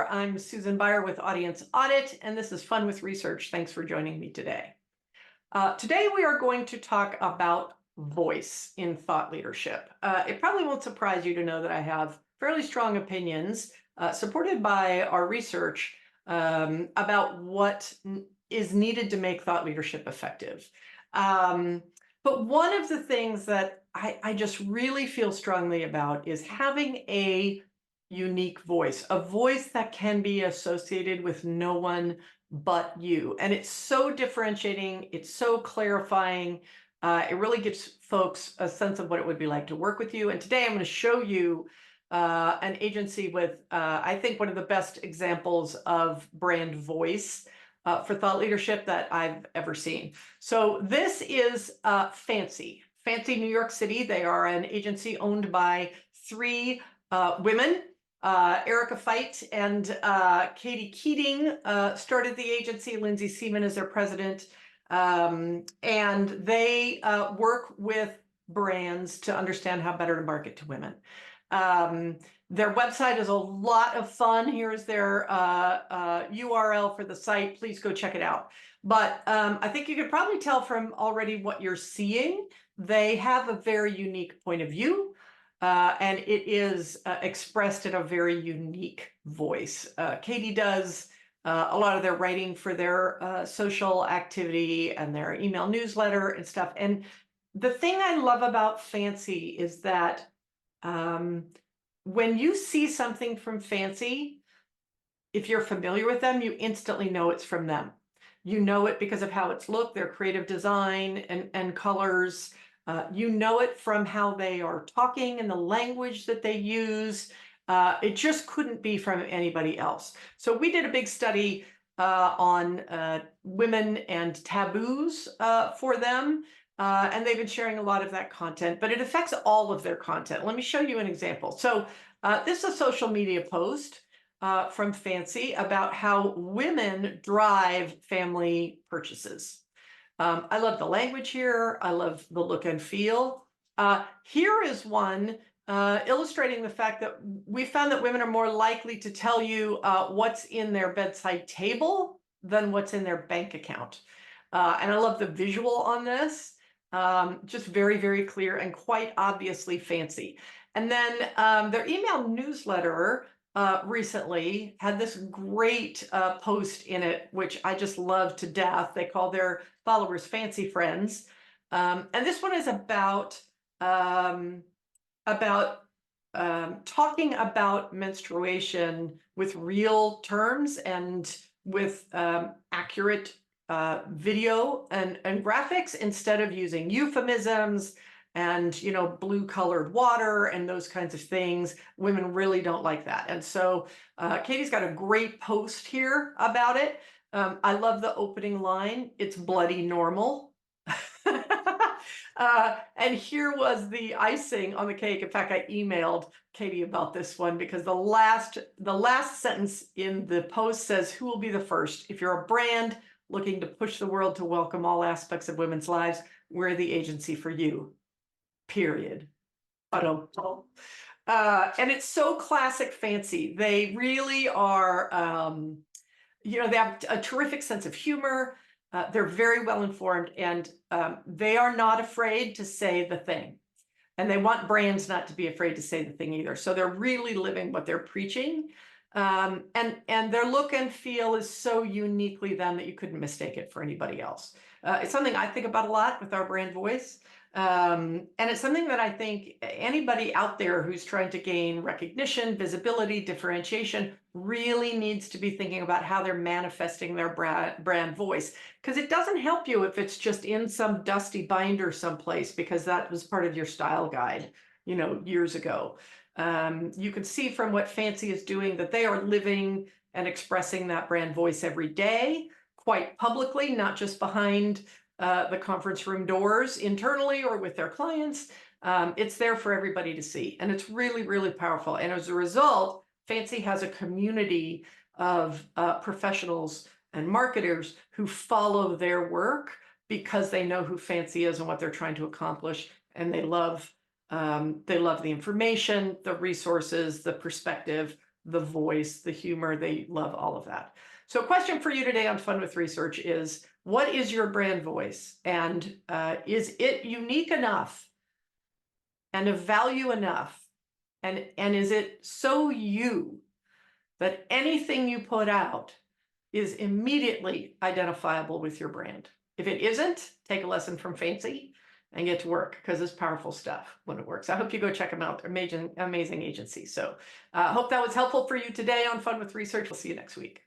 there. I'm Susan Beyer with Audience Audit, and this is Fun with Research. Thanks for joining me today. Today we are going to talk about voice in thought leadership. It probably won't surprise you to know that I have fairly strong opinions, supported by our research, about what is needed to make thought leadership effective. But one of the things that I just really feel strongly about is having a unique voice, a voice that can be associated with no one but you. And it's so differentiating, it's so clarifying. It really gives folks a sense of what it would be like to work with you. And today I'm going to show you an agency with, I think, one of the best examples of brand voice for thought leadership that I've ever seen. So this is Fancy New York City. They are an agency owned by three women. Erica Feit and Katie Keating started the agency. Lindsay Seaman is their president. And they work with brands to understand how better to market to women. Their website is a lot of fun. Here's their URL for the site. Please go check it out. But I think you could probably tell from already what you're seeing, they have a very unique point of view. And it is expressed in a very unique voice. Katie does a lot of their writing for their social activity and their email newsletter and stuff. And the thing I love about Fancy is that when you see something from Fancy, if you're familiar with them, you instantly know it's from them. You know it because of how it's looked, their creative design and colors. You know it from how they are talking and the language that they use. It just couldn't be from anybody else. So we did a big study on women and taboos for them. And they've been sharing a lot of that content, but it affects all of their content. Let me show you an example. So this is a social media post from Fancy about how women drive family purchases. I love the language here. I love the look and feel. Here is one illustrating the fact that we found that women are more likely to tell you what's in their bedside table than what's in their bank account. And I love the visual on this. Just very, very clear and quite obviously Fancy. And then their email newsletter recently had this great post in it, which I just love to death. They call their followers Fancy Friends. And this one is about talking about menstruation with real terms and with accurate video and graphics instead of using euphemisms and, you know, blue colored water and those kinds of things. Women really don't like that. And so Katie's got a great post here about it. I love the opening line. It's bloody normal. And here was the icing on the cake. In fact, I emailed Katie about this one because the last sentence in the post says, "Who will be the first? If you're a brand looking to push the world to welcome all aspects of women's lives, we're the agency for you. Period." And it's so classic Fancy. They really are, you know, they have a terrific sense of humor. They're very well informed, and they are not afraid to say the thing. And they want brands not to be afraid to say the thing either. So they're really living what they're preaching. And their look and feel is so uniquely them that you couldn't mistake it for anybody else. It's something I think about a lot with our brand voice. And it's something that I think anybody out there who's trying to gain recognition, visibility, differentiation really needs to be thinking about how they're manifesting their brand voice. Because it doesn't help you if it's just in some dusty binder someplace, because that was part of your style guide, you know, years ago. You can see from what Fancy is doing that they are living and expressing that brand voice every day, quite publicly, not just behind the conference room doors internally or with their clients. It's there for everybody to see. And it's really, really powerful. And as a result, Fancy has a community of professionals and marketers who follow their work because they know who Fancy is and what they're trying to accomplish. And they love the information, the resources, the perspective, the voice, the humor. They love all of that. So, question for you today on Fun with Research is, what is your brand voice? And is it unique enough and of value enough? And is it so you that anything you put out is immediately identifiable with your brand? If it isn't, take a lesson from Fancy and get to work, because it's powerful stuff when it works. I hope you go check them out. They're amazing, amazing agency. So hope that was helpful for you today on Fun with Research. We'll see you next week.